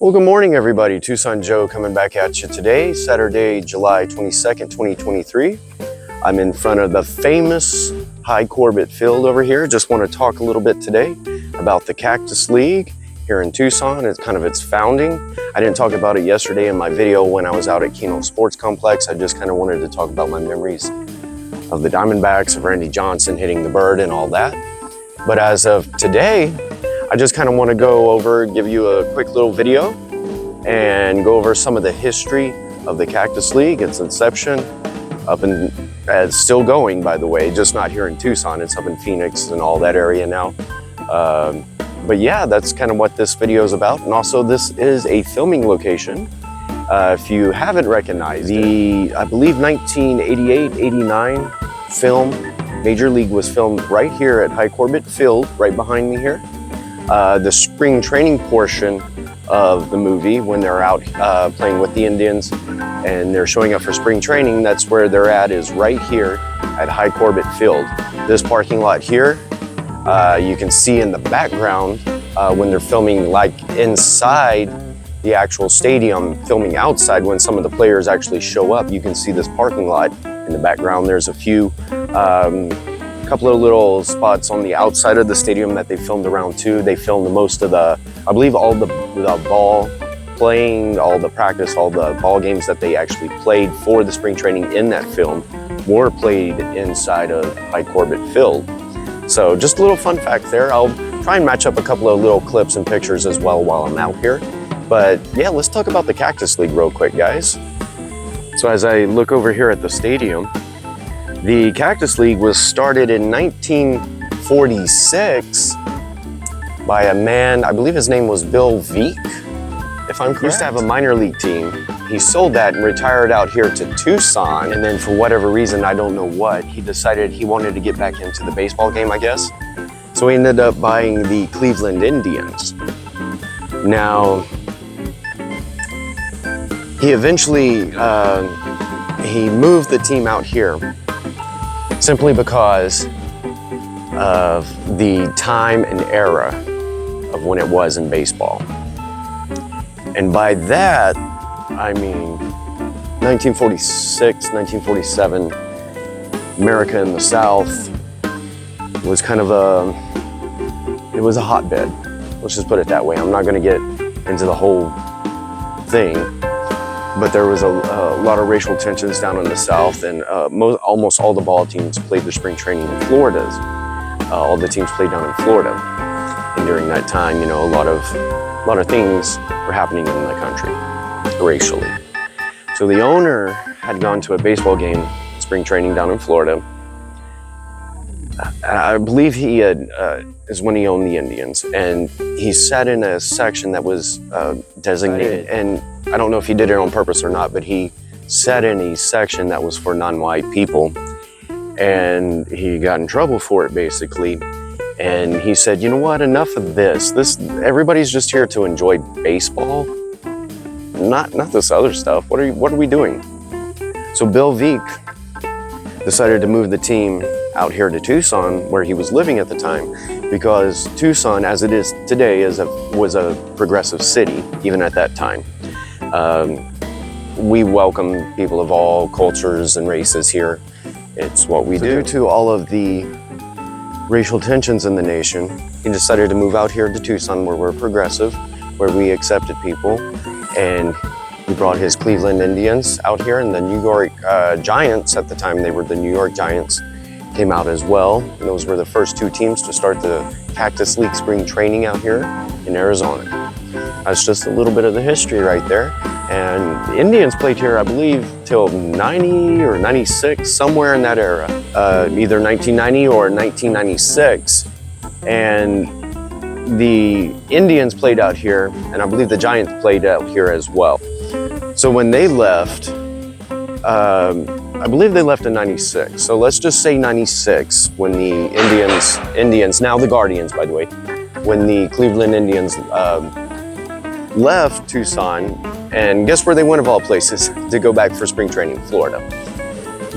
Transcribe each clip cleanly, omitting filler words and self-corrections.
Well, good morning, everybody. Tucson Joe coming back at you today, Saturday, July 22nd, 2023. I'm in front of the famous Hi Corbett Field over here. Just want to talk a little bit today about the Cactus League here in Tucson. It's kind of its founding. I didn't talk about it yesterday in my video when I was out at Keno Sports Complex. I just kind of wanted to talk about my memories of the Diamondbacks, of Randy Johnson hitting the bird and all that. But as of today, I just kind of want to go over, give you a quick little video and go over some of the history of the Cactus League, its inception, it's still going, by the way, just not here in Tucson. It's up in Phoenix and all that area now. But yeah, that's kind of what this video is about. And also, this is a filming location. If you haven't recognized the, I believe 1988-89 film, Major League was filmed right here at Hi Corbett Field, right behind me here. The spring training portion of the movie, when they're out playing with the Indians and they're showing up for spring training, that's where they're at, is right here at Hi Corbett Field. This parking lot here, you can see in the background when they're filming like inside the actual stadium, filming outside when some of the players actually show up. You can see this parking lot in the background. There's a few couple of little spots on the outside of the stadium that they filmed around too. They filmed most of the, I believe all the ball playing, all the practice, all the ball games that they actually played for the spring training in that film were played inside of Hi Corbett Field. So just a little fun fact there. I'll try and match up a couple of little clips and pictures as well while I'm out here. But yeah, let's talk about the Cactus League real quick, guys. So as I look over here at the stadium, the Cactus League was started in 1946 by a man, I believe his name was Bill Veeck, if I'm correct. He used to have a minor league team. He sold that and retired out here to Tucson. And then for whatever reason, I don't know what, he decided he wanted to get back into the baseball game, I guess. So he ended up buying the Cleveland Indians. Now, he eventually, he moved the team out here simply because of the time and era of when it was in baseball. And by that, I mean 1946, 1947, America in the South was kind of it was a hotbed. Let's just put it that way. I'm not gonna get into the whole thing, but there was a lot of racial tensions down in the South, and almost all the ball teams played their spring training in Florida. All the teams played down in Florida. And during that time, you know, a lot of things were happening in the country, racially. So the owner had gone to a baseball game, spring training down in Florida. I believe he is when he owned the Indians, and he sat in a section that was designated, and I don't know if he did it on purpose or not, but he sat in a section that was for non-white people, and he got in trouble for it basically. And he said, you know what, enough of this. Everybody's just here to enjoy baseball, not this other stuff. What are we doing? So Bill Veeck decided to move the team out here to Tucson, where he was living at the time, because Tucson, as it is today, was a progressive city, even at that time. We welcome people of all cultures and races here. It's what we do. Due to all of the racial tensions in the nation, he decided to move out here to Tucson, where we're progressive, where we accepted people, and he brought his Cleveland Indians out here, and the New York Giants, at the time they were the New York Giants, came out as well. And those were the first two teams to start the Cactus League spring training out here in Arizona. That's just a little bit of the history right there. And the Indians played here, I believe, till 90 or 96, somewhere in that era, either 1990 or 1996. And the Indians played out here, and I believe the Giants played out here as well. So when they left, I believe they left in 96. So let's just say 96, when the Indians, now the Guardians, by the way, when the Cleveland Indians left Tucson, and guess where they went of all places? To go back for spring training, Florida.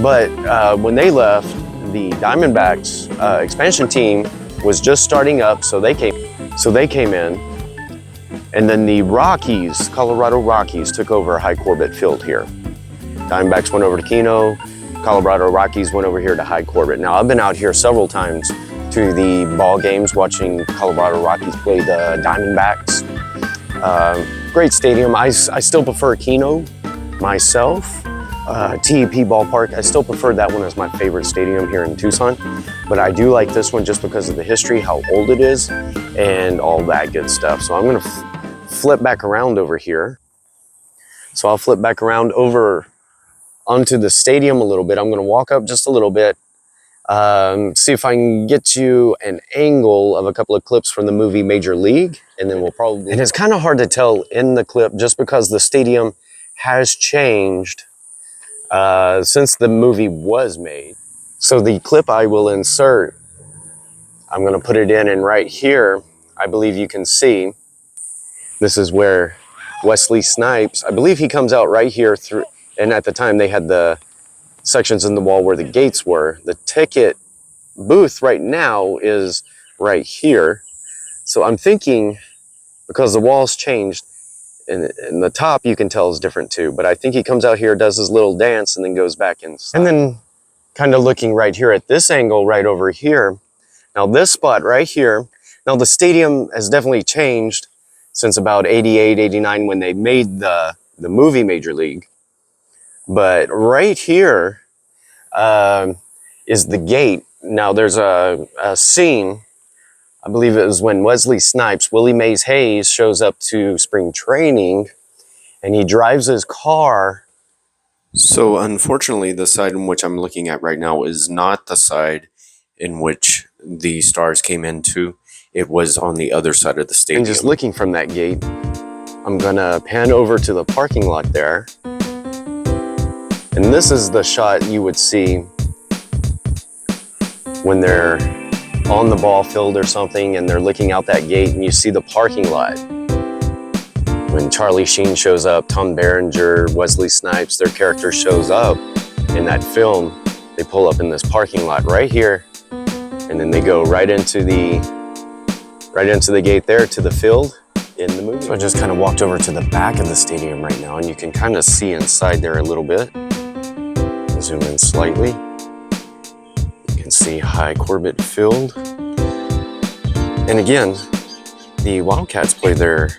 But when they left, the Diamondbacks expansion team was just starting up, so they came in, And then the Rockies, Colorado Rockies, took over Hi Corbett Field here. Diamondbacks went over to Keno. Colorado Rockies went over here to Hi Corbett. Now, I've been out here several times to the ball games watching Colorado Rockies play the Diamondbacks. Great stadium. I still prefer Keno myself. TEP Ballpark, I still prefer that one as my favorite stadium here in Tucson. But I do like this one just because of the history, how old it is, and all that good stuff. So I'm gonna flip back around over here. So I'll flip back around over onto the stadium a little bit. I'm gonna walk up just a little bit, see if I can get you an angle of a couple of clips from the movie Major League, and then we'll probably... And it's kind of hard to tell in the clip just because the stadium has changed since the movie was made. So the clip I will insert, I'm gonna put it in, and right here, I believe you can see, this is where Wesley Snipes, I believe he comes out right here through, and at the time they had the sections in the wall where the gates were. The ticket booth right now is right here. So I'm thinking, because the wall's changed, and the top you can tell is different too, but I think he comes out here, does his little dance, and then goes back inside. And then kind of looking right here at this angle right over here. Now this spot right here, now the stadium has definitely changed since about 88, 89 when they made the movie Major League. But right here is the gate. Now there's a scene, I believe it was when Wesley Snipes, Willie Mays Hayes, shows up to spring training and he drives his car. So unfortunately, the side in which I'm looking at right now is not the side in which the Stars came into. It was on the other side of the stadium. And just looking from that gate, I'm gonna pan over to the parking lot there. And this is the shot you would see when they're on the ball field or something and they're looking out that gate and you see the parking lot. When Charlie Sheen shows up, Tom Berenger, Wesley Snipes, their character shows up in that film, they pull up in this parking lot right here, and then they go right into the gate there to the field in the movie. So I just kind of walked over to the back of the stadium right now, and you can kind of see inside there a little bit. Zoom in slightly. You can see Hi Corbett Field. And again, the Wildcats play their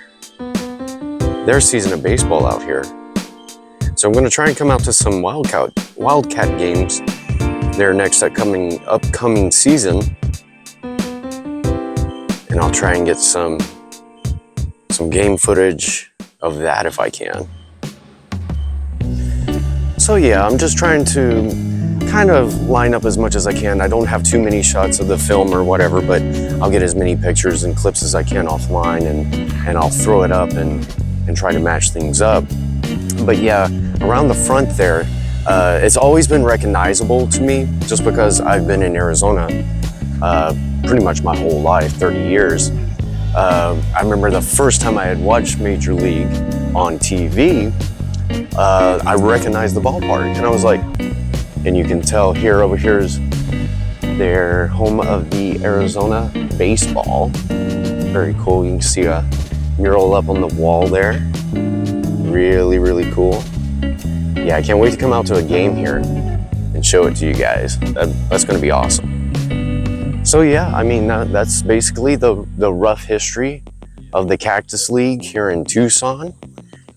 season of baseball out here. So I'm going to try and come out to some Wildcat games their next upcoming season. And I'll try and get some game footage of that if I can. So yeah, I'm just trying to kind of line up as much as I can. I don't have too many shots of the film or whatever, but I'll get as many pictures and clips as I can offline, and I'll throw it up and try to match things up. But yeah, around the front there, it's always been recognizable to me just because I've been in Arizona pretty much my whole life, 30 years. I remember the first time I had watched Major League on TV, I recognized the ballpark, and I was like, and you can tell here, over here is their home of the Arizona baseball. Very cool. You can see a mural up on the wall there. Really, really cool. Yeah, I can't wait to come out to a game here and show it to you guys. That's going to be awesome. So yeah, I mean, that's basically the rough history of the Cactus League here in Tucson.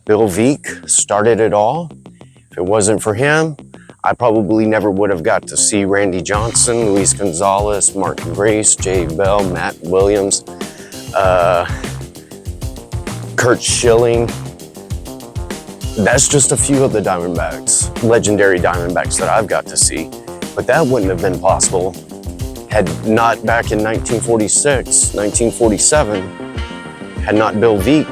Bill Veeck started it all. If it wasn't for him, I probably never would have got to see Randy Johnson, Luis Gonzalez, Martin Grace, Jay Bell, Matt Williams, Kurt Schilling. That's just a few of the Diamondbacks, legendary Diamondbacks that I've got to see. But that wouldn't have been possible had not back in 1946, 1947, had not Bill Veeck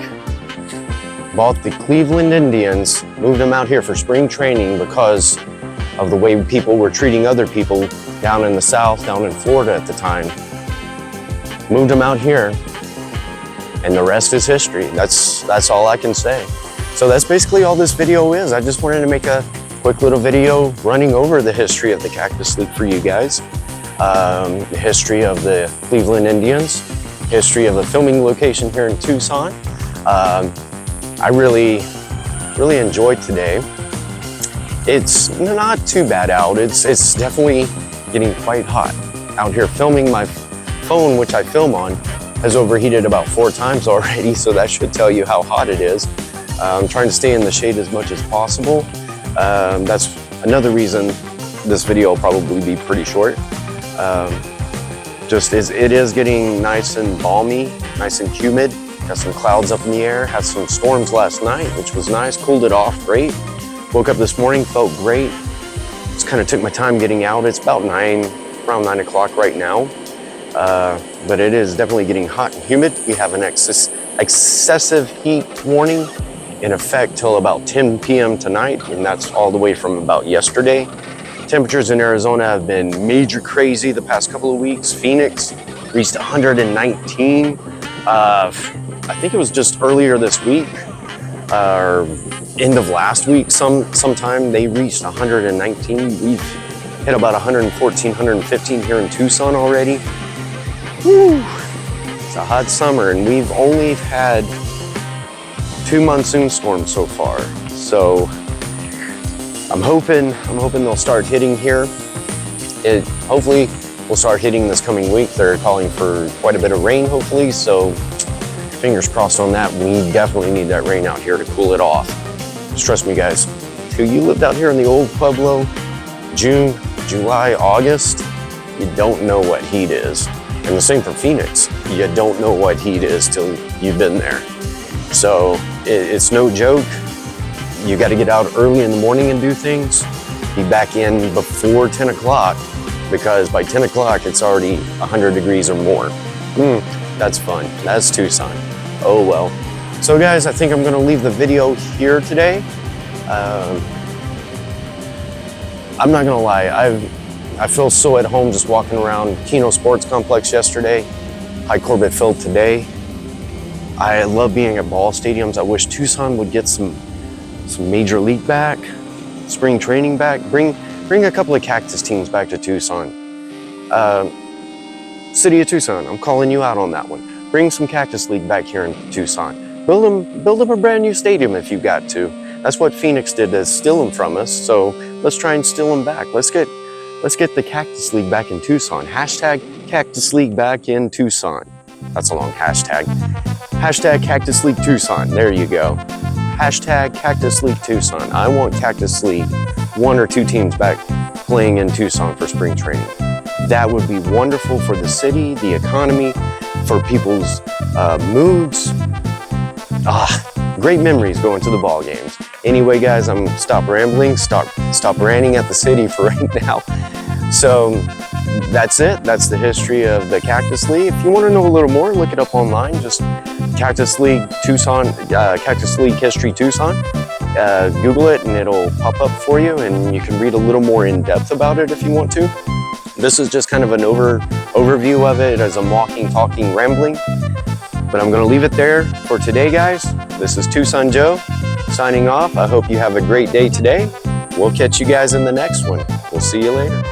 bought the Cleveland Indians, moved them out here for spring training because of the way people were treating other people down in the South, down in Florida at the time. Moved them out here, and the rest is history. That's all I can say. So that's basically all this video is. I just wanted to make a quick little video running over the history of the Cactus League for you guys. The history of the Cleveland Indians, history of a filming location here in Tucson. I really enjoyed today. It's not too bad out. It's definitely getting quite hot out here. Filming my phone, which I film on, has overheated about 4 times already, so that should tell you how hot it is. I'm trying to stay in the shade as much as possible. That's another reason this video will probably be pretty short. It is getting nice and balmy, nice and humid. Got some clouds up in the air. Had some storms last night, which was nice. Cooled it off great. Woke up this morning, felt great. Just kind of took my time getting out. It's about around 9 o'clock right now. But it is definitely getting hot and humid. We have an excessive heat warning in effect till about 10 p.m. tonight, and that's all the way from about yesterday. Temperatures in Arizona have been major crazy the past couple of weeks. Phoenix reached 119. I think it was just earlier this week, or end of last week, sometime they reached 119. We've hit about 114, 115 here in Tucson already. Whew. It's a hot summer, and we've only had 2 monsoon storms so far. So I'm hoping they'll start hitting here. Hopefully we'll start hitting this coming week. They're calling for quite a bit of rain, hopefully. So fingers crossed on that. We definitely need that rain out here to cool it off. Just trust me, guys. Till you lived out here in the old Pueblo, June, July, August, you don't know what heat is. And the same for Phoenix. You don't know what heat is till you've been there. So it's no joke. You got to get out early in the morning and do things. Be back in before 10 o'clock, because by 10 o'clock it's already 100 degrees or more. That's fun. That's Tucson. Oh well. So guys, I think I'm gonna leave the video here today. I'm not gonna lie, I feel so at home just walking around Keno Sports Complex yesterday, Hi Corbett Field today. I love being at ball stadiums. I wish Tucson would get some major league back, spring training back, bring a couple of Cactus teams back to Tucson. City of Tucson, I'm calling you out on that one. Bring some Cactus League back here in Tucson. Build them a brand new stadium if you got to. That's what Phoenix did, to steal them from us. So let's try and steal them back. Let's get the Cactus League back in Tucson. Hashtag Cactus League back in Tucson. That's a long hashtag. Hashtag Cactus League Tucson. There you go. Hashtag Cactus League Tucson. I want Cactus League, 1 or 2 teams back playing in Tucson for spring training. That would be wonderful for the city, the economy, for people's moods. Great memories going to the ball games. Anyway, guys, I'm stop rambling, stop ranting at the city for right now. So that's it. That's the history of the Cactus League. If you want to know a little more, look it up online. Just Cactus League Tucson, Cactus League History Tucson. Google it and it'll pop up for you, and you can read a little more in depth about it if you want to. This is just kind of an overview of it as I'm walking, talking, rambling. But I'm going to leave it there for today, guys. This is Tucson Joe signing off. I hope you have a great day today. We'll catch you guys in the next one. We'll see you later.